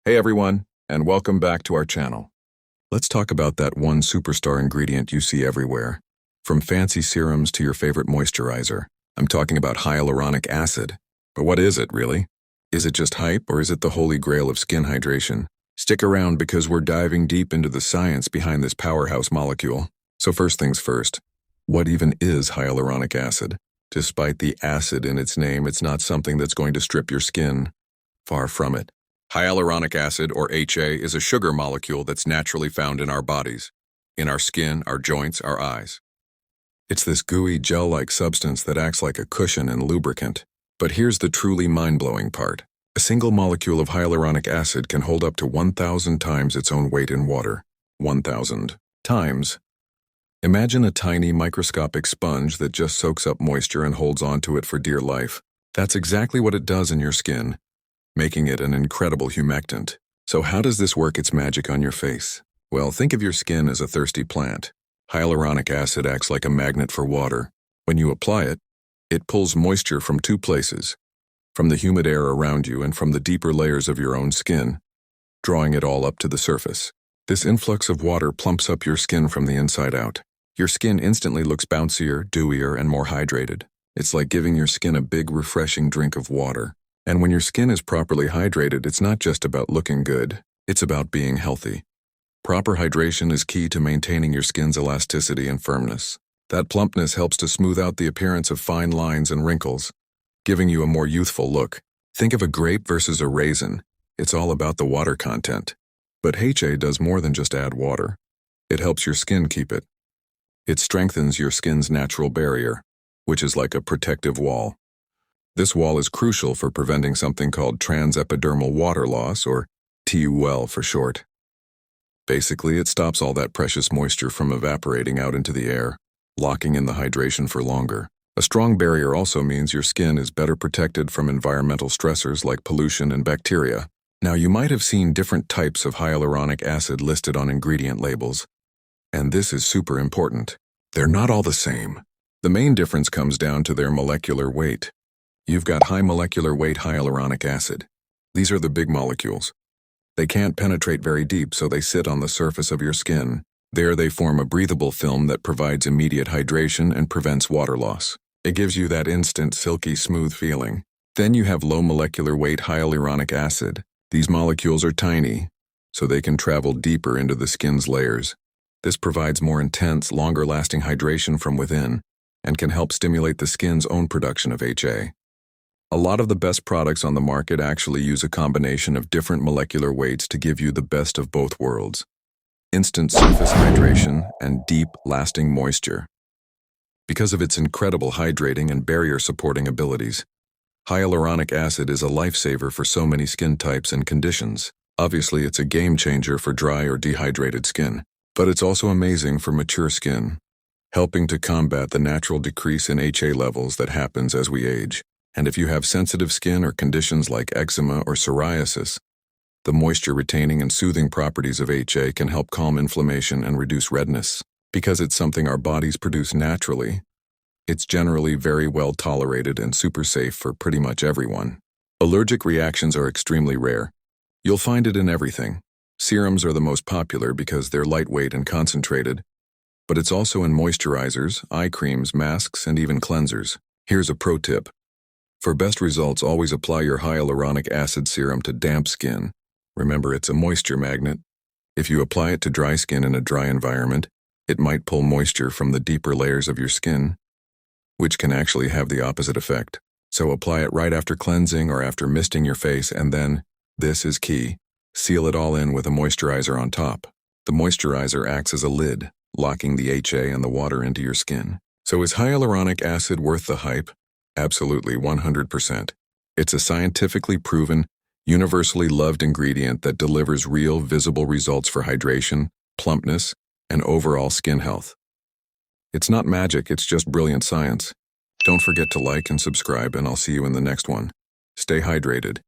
Hey everyone, and welcome back to our channel. Let's talk about that one superstar ingredient you see everywhere. From fancy serums to your favorite moisturizer. I'm talking about hyaluronic acid. But what is it, really? Is it just hype, or is it the holy grail of skin hydration? Stick around because we're diving deep into the science behind this powerhouse molecule. So first things first, what even is hyaluronic acid? Despite the acid in its name, it's not something that's going to strip your skin. Far from it. Hyaluronic acid, or HA, is a sugar molecule that's naturally found in our bodies, in our skin, our joints, our eyes. It's this gooey, gel-like substance that acts like a cushion and lubricant. But here's the truly mind-blowing part. A single molecule of hyaluronic acid can hold up to 1,000 times its own weight in water. 1,000 times. Imagine a tiny, microscopic sponge that just soaks up moisture and holds onto it for dear life. That's exactly what it does in your skin, making it an incredible humectant. So how does this work its magic on your face? Well, think of your skin as a thirsty plant. Hyaluronic acid acts like a magnet for water. When you apply it, it pulls moisture from two places, from the humid air around you and from the deeper layers of your own skin, drawing it all up to the surface. This influx of water plumps up your skin from the inside out. Your skin instantly looks bouncier, dewier, and more hydrated. It's like giving your skin a big, refreshing drink of water. And when your skin is properly hydrated, it's not just about looking good, it's about being healthy. Proper hydration is key to maintaining your skin's elasticity and firmness. That plumpness helps to smooth out the appearance of fine lines and wrinkles, giving you a more youthful look. Think of a grape versus a raisin. It's all about the water content. But HA does more than just add water. It helps your skin keep it. It strengthens your skin's natural barrier, which is like a protective wall. This wall is crucial for preventing something called transepidermal water loss, or TEWL for short. Basically, it stops all that precious moisture from evaporating out into the air, locking in the hydration for longer. A strong barrier also means your skin is better protected from environmental stressors like pollution and bacteria. Now, you might have seen different types of hyaluronic acid listed on ingredient labels, and this is super important. They're not all the same. The main difference comes down to their molecular weight. You've got high molecular weight hyaluronic acid. These are the big molecules. They can't penetrate very deep, so they sit on the surface of your skin. There they form a breathable film that provides immediate hydration and prevents water loss. It gives you that instant, silky, smooth feeling. Then you have low molecular weight hyaluronic acid. These molecules are tiny, so they can travel deeper into the skin's layers. This provides more intense, longer-lasting hydration from within, and can help stimulate the skin's own production of HA. A lot of the best products on the market actually use a combination of different molecular weights to give you the best of both worlds. Instant surface hydration and deep, lasting moisture. Because of its incredible hydrating and barrier-supporting abilities, hyaluronic acid is a lifesaver for so many skin types and conditions. Obviously, it's a game-changer for dry or dehydrated skin, but it's also amazing for mature skin, helping to combat the natural decrease in HA levels that happens as we age. And if you have sensitive skin or conditions like eczema or psoriasis, the moisture-retaining and soothing properties of HA can help calm inflammation and reduce redness. Because it's something our bodies produce naturally, it's generally very well tolerated and super safe for pretty much everyone. Allergic reactions are extremely rare. You'll find it in everything. Serums are the most popular because they're lightweight and concentrated, but it's also in moisturizers, eye creams, masks, and even cleansers. Here's a pro tip. For best results, always apply your hyaluronic acid serum to damp skin. Remember, it's a moisture magnet. If you apply it to dry skin in a dry environment, it might pull moisture from the deeper layers of your skin, which can actually have the opposite effect. So apply it right after cleansing or after misting your face, and then, this is key, seal it all in with a moisturizer on top. The moisturizer acts as a lid, locking the HA and the water into your skin. So is hyaluronic acid worth the hype? Absolutely, 100%. It's a scientifically proven, universally loved ingredient that delivers real, visible results for hydration, plumpness, and overall skin health. It's not magic, it's just brilliant science. Don't forget to like and subscribe, and I'll see you in the next one. Stay hydrated.